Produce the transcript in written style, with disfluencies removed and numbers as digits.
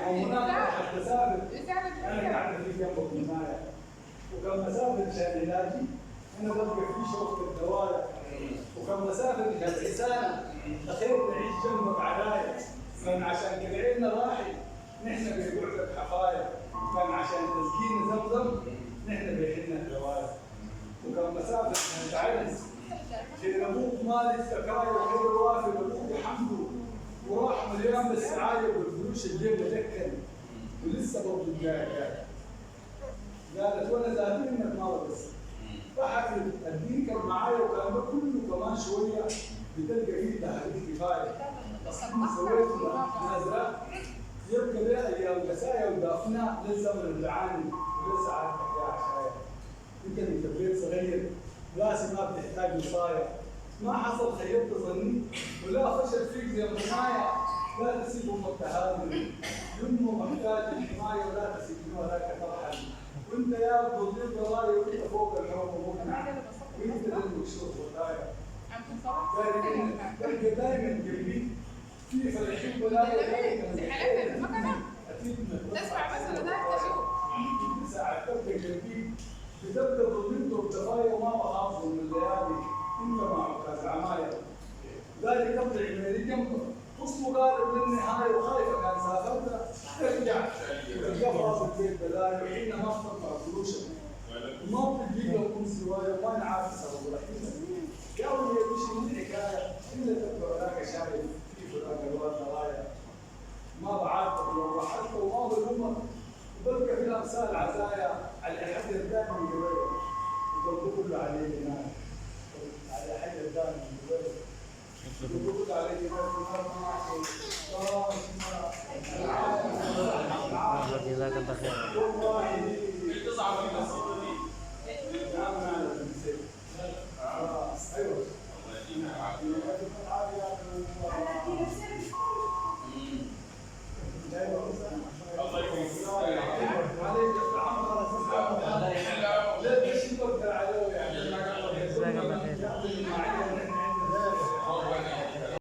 وهناك حتى تسافر انا قاعد في جنبك معايا وكم مسافه عشان علاجي انا بلقى في شوط الدوائر وكم مسافه عشان رساله اخير نعيش جنبك عرايا كان عشان كذا عيننا راحي نحن بيقعدك حفايا كان عشان تسكين زمزم نحن بيحلنا الدوائر وكم مسافه عشان تعرس شيل ابوك مال السكايا وخير الوافي لابوك حمده وراح مليان بالسعايه والفلوس الجيب دكن ولسه برضه جاي قالت وانا زهقان انك ما بس ضحكت الدين كان معايا وكان ده كله كمان شويه بتلقى ايد تحريك كفايه اصلا سويت نازله يبقى لها ايام قسايا ودافنا للزمن اللي عاني ولسه عارفك يا عشايا انت اللي في بيت صغير راسي ما بتحتاج وصايه ما حصل خيبت ظني ولا فشل فيك زي الرمايه لا تسيب امك تهاجم يمه محتاج الحمايه ولا تسيبني ولاك ترحل وانت يا بضيف ضرايا وانت فوق الحوم ومقنع وانت للمكشوف والدايره تلقى دايما قلبي في فرحين ولايا اكيد تسمع بس ولا ده تشوف ساعه تلقى قلبي بتبدا ضدته بضفايا وما بخاف من الليالي انت مع كاس عمايه ذلك ابدع من جنبه خصمه قارب للنهايه وخايفه كان سافرت ترجع تلقى راسك بيت بلاي وحين ما تطلع فلوسك وما بتجي لكم سوايه وما نعرف سوا يا ولي مش من الحكايه الا تبقى هناك شايف في فراق الواد ضرايا ما بعاتك لو رحلت وما بلومك بلقى في الامثال عزايا على حد الدائم من قبل وقلت كله عليه هناك على حد الدائم من قبل وقلت عليه هناك